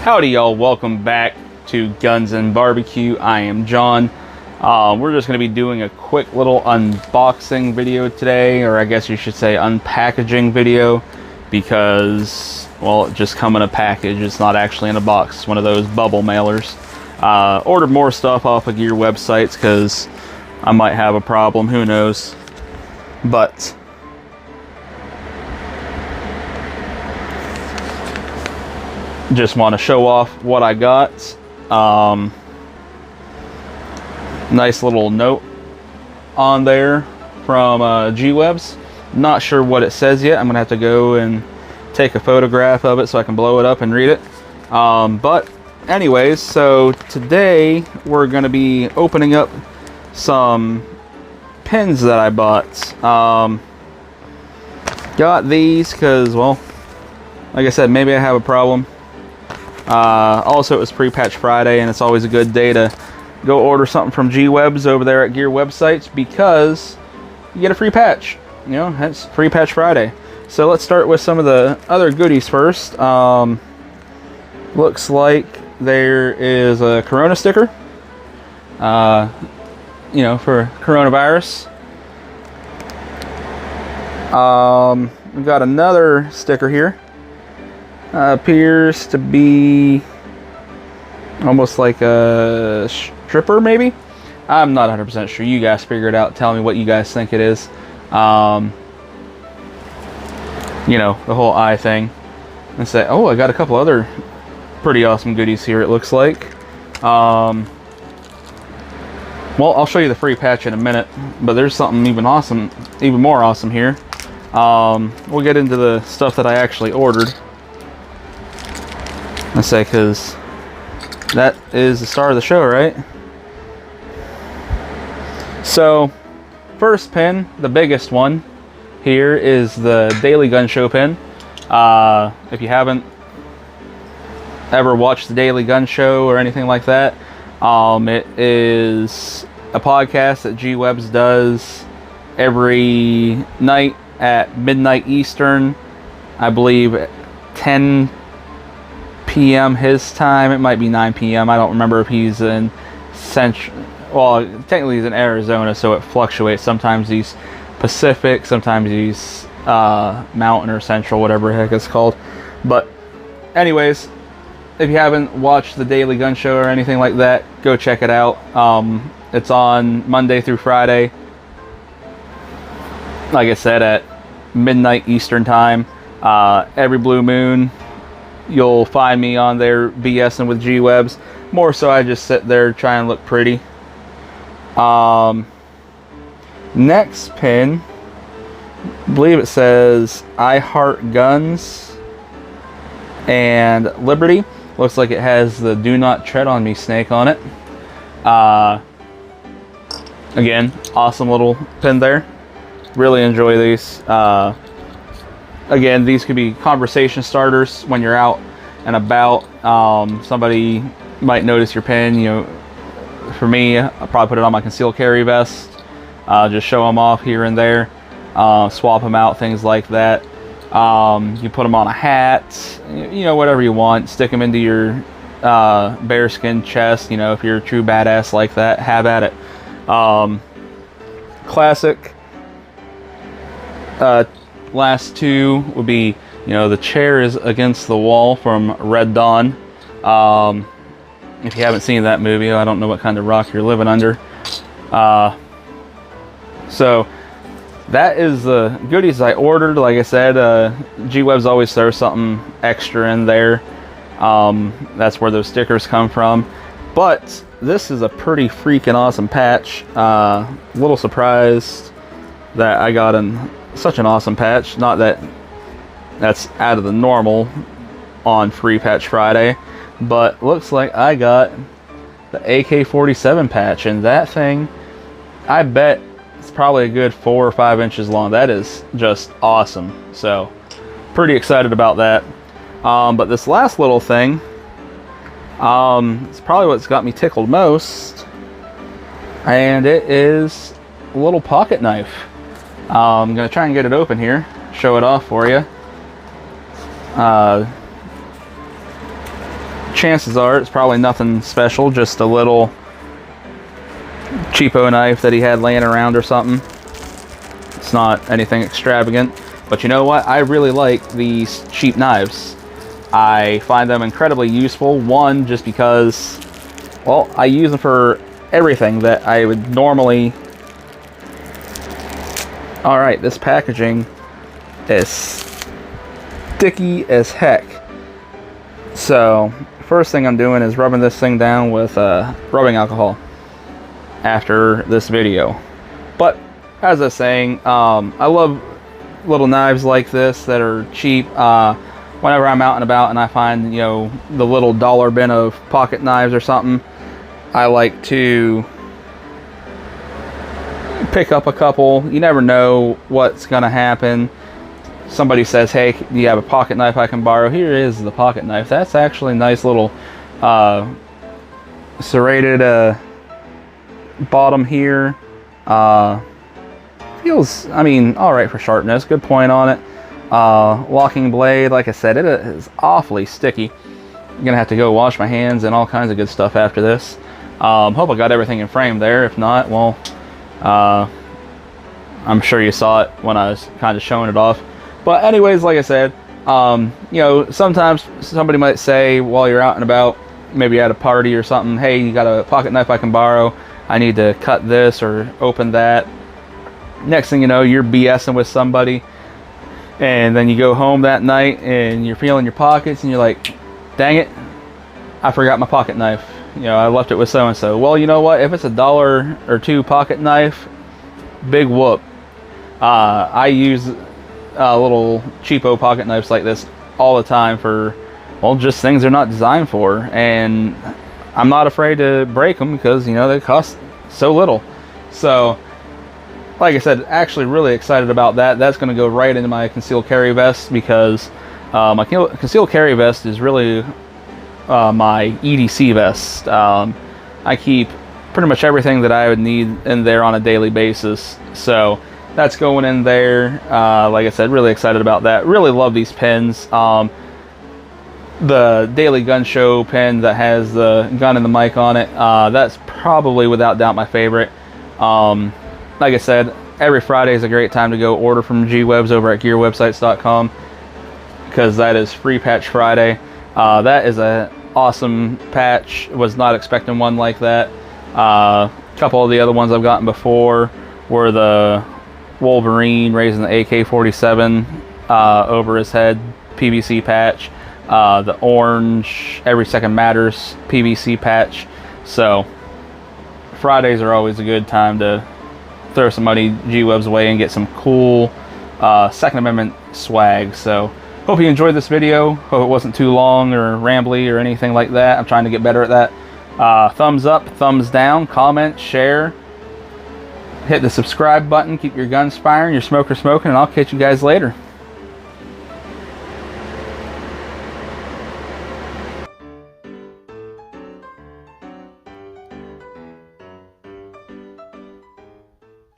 Howdy y'all, welcome back to Gunsnbbq. I am John. We're just going to be doing a quick little unboxing video today, or I guess you should say unpackaging video, because, well, it just come in a package. It's not actually in a box. It's one of those bubble mailers. Ordered more stuff off of gear websites because I might have a problem, who knows. But just want to show off what I got. Nice little note on there from G-Webs. Not sure what it says yet. I'm gonna have to go and take a photograph of it so I can blow it up and read it. But anyways, so today we're gonna be opening up some pins that I bought. Got these because, well, like I said, maybe I have a problem. Also, it was pre-patch Friday, and it's always a good day to go order something from G-Webs over there at gear websites because you get a free patch. You know, it's free patch Friday. So let's start with some of the other goodies first. Looks like there is a Corona sticker, you know, for coronavirus. We've got another sticker here. Appears to be almost like a stripper, maybe? I'm not 100% sure. You guys figure it out. Tell me what you guys think it is. You know, the whole eye thing. And say, oh, I got a couple other pretty awesome goodies here, it looks like. Well, I'll show you the free patch in a minute, but there's something even more awesome here. We'll get into the stuff that I actually ordered. I say, because that is the star of the show, right? So, first pin, the biggest one here, is the Daily Gun Show pin. If you haven't ever watched the Daily Gun Show or anything like that, it is a podcast that G-Webs does every night at midnight Eastern. I believe 10 p.m. his time. It might be 9 p.m. I don't remember if he's in Central. Well, technically he's in Arizona, so it fluctuates. Sometimes he's Pacific, sometimes he's Mountain or Central, whatever the heck it's called. But anyways, if you haven't watched the Daily Gun Show or anything like that, go check it out. It's on Monday through Friday, like I said, at midnight Eastern time. Every blue moon you'll find me on there BSing with G-Webs. More so I just sit there try and look pretty. Next pin, I believe it says I Heart Guns and Liberty. Looks like it has the Do Not Tread on Me snake on it. Again, awesome little pin there. Really enjoy these. Again, these could be conversation starters when you're out and about. Somebody might notice your pin. You know, for me, I'll probably put it on my concealed carry vest. Just show them off here and there. Swap them out, things like that. You put them on a hat. You know, whatever you want. Stick them into your bearskin chest. You know, if you're a true badass like that, have at it. Classic. Last two would be, you know, the chair is against the wall from Red Dawn. If you haven't seen that movie, I don't know what kind of rock you're living under. So that is the goodies I ordered. Like I said, G-Webs always throws something extra in there. That's where those stickers come from. But this is a pretty freaking awesome patch. A little surprised that I got such an awesome patch. Not that that's out of the normal on free patch Friday, but looks like I got the AK47 patch, and that thing, I bet it's probably a good 4 or 5 inches long. That is just awesome. So pretty excited about that. But this last little thing, it's probably what's got me tickled most, and it is a little pocket knife. I'm going to try and get it open here, show it off for you. chances are it's probably nothing special, just a little cheapo knife that he had laying around or something. It's not anything extravagant, but you know what? I really like these cheap knives. I find them incredibly useful. One, just because, well, I use them for everything that I would normally... Alright, this packaging is sticky as heck. So, first thing I'm doing is rubbing this thing down with rubbing alcohol after this video. But, as I was saying, I love little knives like this that are cheap. Whenever I'm out and about and I find, you know, the little dollar bin of pocket knives or something, I like to pick up a couple. You never know what's going to happen. Somebody says, hey, do you have a pocket knife I can borrow? Here is the pocket knife. That's actually a nice little serrated bottom here. Feels, I mean, alright for sharpness. Good point on it. Locking blade, like I said, it is awfully sticky. I'm gonna have to go wash my hands and all kinds of good stuff after this. Hope I got everything in frame there. If not, well, I'm sure you saw it when I was kind of showing it off. But anyways, like I said, you know, sometimes somebody might say while you're out and about, maybe at a party or something, hey, you got a pocket knife I can borrow? I need to cut this or open that. Next thing you know, you're BSing with somebody, and then you go home that night and you're feeling your pockets and you're like, dang it, I forgot my pocket knife. You know, I left it with so-and-so. Well, you know what? If it's $1 or $2 pocket knife, big whoop. I use little cheapo pocket knives like this all the time for, well, just things they're not designed for. And I'm not afraid to break them because, you know, they cost so little. So, like I said, actually really excited about that. That's going to go right into my concealed carry vest because my concealed carry vest is really my EDC vest. I keep pretty much everything that I would need in there on a daily basis. So that's going in there. Like I said, really excited about that. Really love these pins. The Daily Gun Show pin that has the gun and the mic on it, that's probably without doubt my favorite. Like I said, every Friday is a great time to go order from G-Webs over at gearwebsites.com because that is Free Patch Friday. That is an awesome patch. Was not expecting one like that. A couple of the other ones I've gotten before were the Wolverine raising the AK47 over his head PVC patch, the orange Every Second Matters PVC patch. So Fridays are always a good time to throw some money G-Webs away and get some cool Second Amendment swag. So hope you enjoyed this video. Hope it wasn't too long or rambly or anything like that. I'm trying to get better at that. Thumbs up, thumbs down, comment, share, hit the subscribe button, keep your guns firing, your smoker smoking, and I'll catch you guys later.